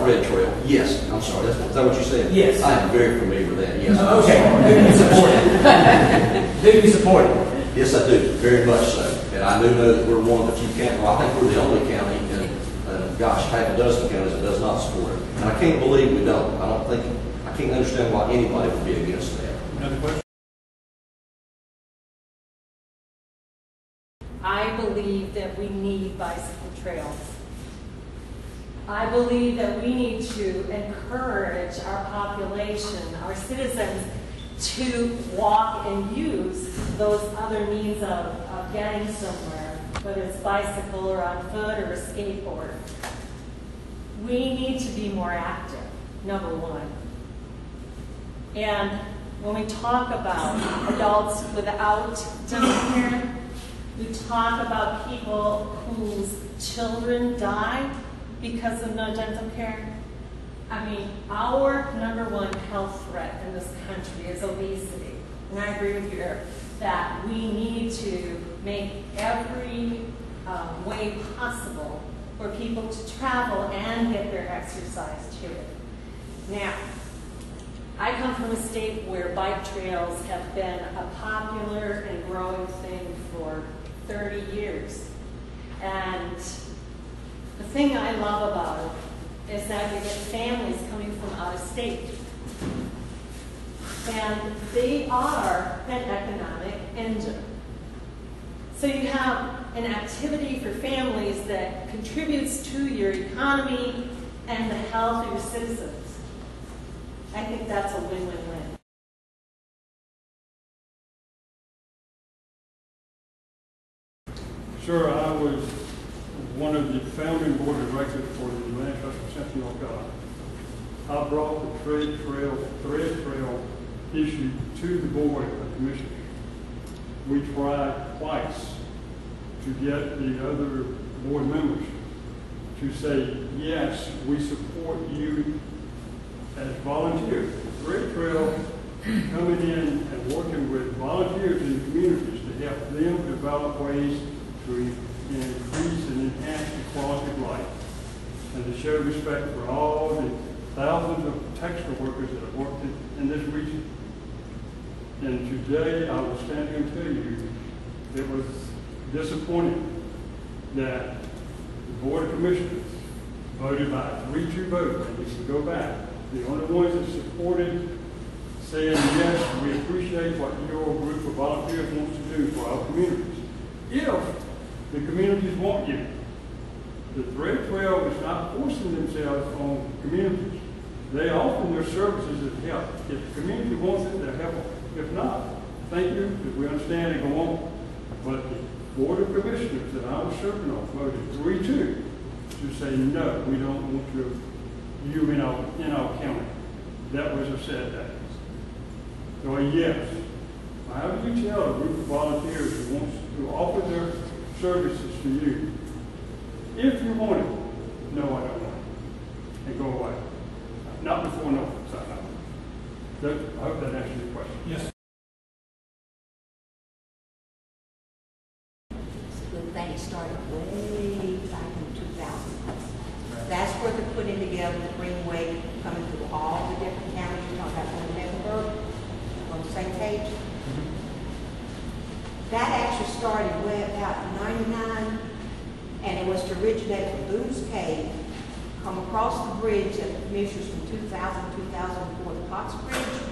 the red trail, yes. I'm sorry, is that what you said? Yes. I am very familiar with that, yes. Okay, do you support it? Do you support it? Yes, I do, very much so. And I do know that we're one of the few counties, well, I think we're the only county in, gosh, half a dozen counties that does not support it. And I can't believe we don't. I can't understand why anybody would be against that. Another question? I believe that we need bicycle trails. I believe that we need to encourage our population, our citizens, to walk and use those other means of getting somewhere, whether it's bicycle or on foot or a skateboard. We need to be more active, number one. And when we talk about adults without dental care, we talk about people whose children die because of no dental care. I mean, our number one health threat in this country is obesity. And I agree with you, Eric, that we need to make every way possible for people to travel and get their exercise too. Now, I come from a state where bike trails have been a popular and growing thing for 30 years. And the thing I love about it is that you get families coming from out of state. And they are an economic engine. So you have an activity for families that contributes to your economy and the health of your citizens. I think that's a win-win-win. Sir, I was one of the founding board of directors for the Land Trust for Central North Carolina. I brought the thread trail issue to the board of commissioners. We tried twice to get the other board members to say, yes, we support you as volunteers. The thread trail coming in and working with volunteers in the communities to help them develop ways to increase and enhance the quality of life, and to show respect for all the thousands of textile workers that have worked in this region. And today, I will stand here and tell you, it was disappointing that the Board of Commissioners voted by a 3-2 vote, and we can go back. The only ones that supported saying, yes, we appreciate what your group of volunteers wants to do for our communities. If the communities want you. The thread trail is not forcing themselves on communities. They offer their services as help. If the community wants it, they'll help them. If not, thank you, because we understand and go on. But the Board of Commissioners that I was serving on voted 3-2 to say, no, we don't want you in our county. That was a sad day. So yes, how do you tell a group of volunteers who wants to offer their services to you, if you want it, no, I don't want it, and go away. Not before no. I hope that answers your question. Yes. It's a good thing. It started way back in 2000. That's where they're putting together the Greenway, coming through all the different counties. You're talking about going to Mecklenburg, on the same page. That actually started way about 99, and it was to originate from Boone's Cave, come across the bridge at the commissioners from 2000, 2004, the Potts Bridge,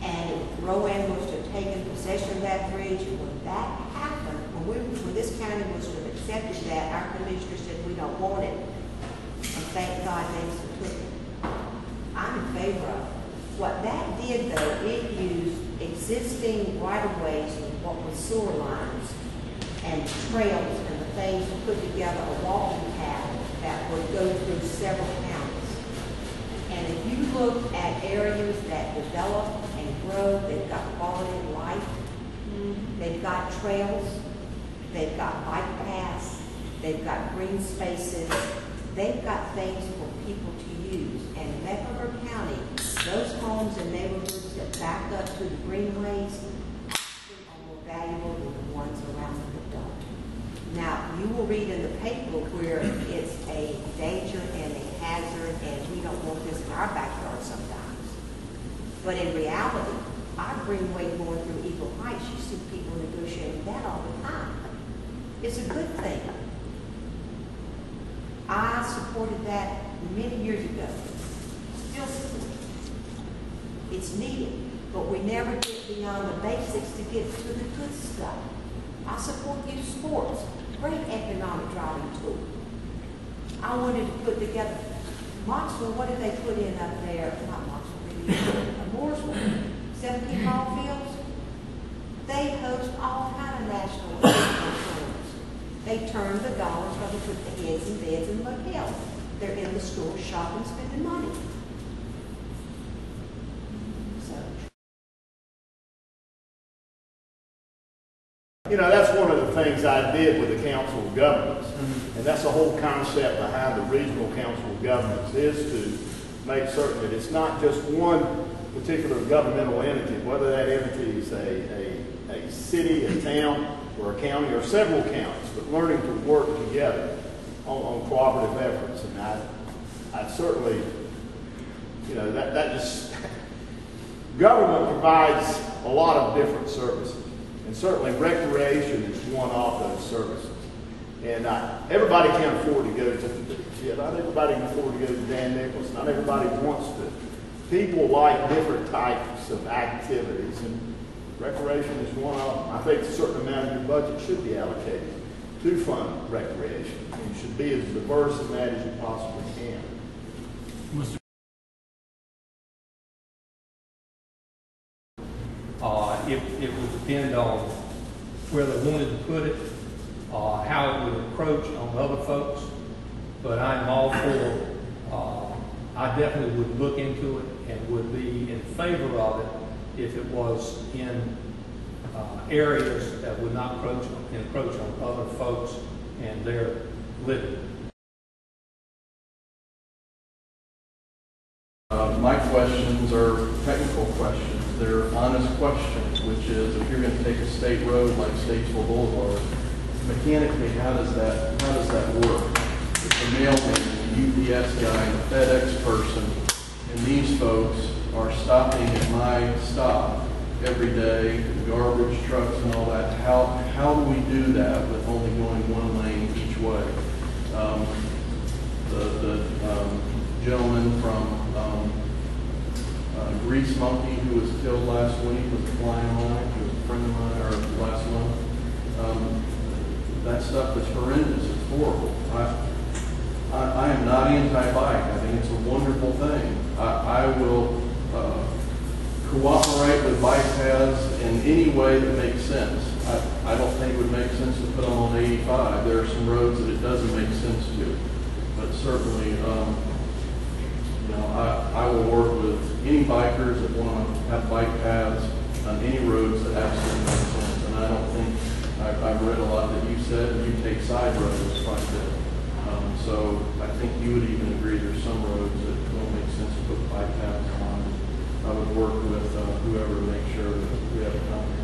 and Rowan was to have taken possession of that bridge. And when that happened, when this county was to have accepted that, our commissioner said, we don't want it. And thank God they took it. I'm in favor of it. What that did, though, it used existing right-of-ways with what was sewer lines and trails and the things to put together a walking path that would go through several counties. And if you look at areas that develop and grow, they've got quality of life, they've got trails, they've got bike paths, they've got green spaces, they've got things for people to use. And in Mecklenburg County, those homes and neighborhoods that back up to the greenways are more valuable than the ones around them that don't. Now, you will read in the paper where it's a danger and a hazard and we don't want this in our backyard sometimes. But in reality, I bring way more through Eagle Heights. You see people negotiating that all the time. It's a good thing. I supported that many years ago. Still support it. It's needed, but we never get beyond the basics to get to the good stuff. I support youth sports. Great economic driving tool. I wanted to put together Moxville, what did they put in up there? Not Moxville, Mooresville, 17 ball fields. They host all kind of national tournaments. They turn the dollars where they put the heads and beds in the motels. They're in the store shopping, spending money. So. You know, that's one of the things I did with the Council of Governments. And that's the whole concept behind the Regional Council of Governments, is to make certain that it's not just one particular governmental entity, whether that entity is a city, a town, or a county, or several counties, but learning to work together on cooperative efforts. And I certainly, you know, that just, government provides a lot of different services. And certainly recreation is one of those services. And everybody can't afford to go to the beach. Yeah, not everybody can afford to go to Dan Nicholas. Not everybody wants to. People like different types of activities, and recreation is one of them. I think a certain amount of your budget should be allocated to fund recreation. And you should be as diverse in that as you possibly can. It would depend on where they wanted to put it, how it would approach on other folks. But I'm all for, I definitely would look into it and would be in favor of it if it was in areas that would not encroach on other folks and their living. My questions are technical questions. They're honest questions, which is if you're going to take a state road like Statesville Boulevard, mechanically, how does that work? If the mailman, the UPS guy, the FedEx person, and these folks are stopping at my stop every day, the garbage trucks and all that, how do we do that with only going one lane each way? The gentleman from Grease Monkey, who was killed last week with a flying line, he was a friend of mine, or last month. That stuff is horrendous. It's horrible. I am not anti-bike. I think it's a wonderful thing. I will cooperate with bike paths in any way that makes sense. I don't think it would make sense to put them on 85. There are some roads that it doesn't make sense to, but certainly, I will work with any bikers that want to have bike paths on any roads that absolutely make sense. And I don't think, I've read a lot that you said, and you take side roads quite a bit. So I think you would even agree there's some roads that don't make sense to put bike paths on. I would work with whoever to make sure that we have a comprehensive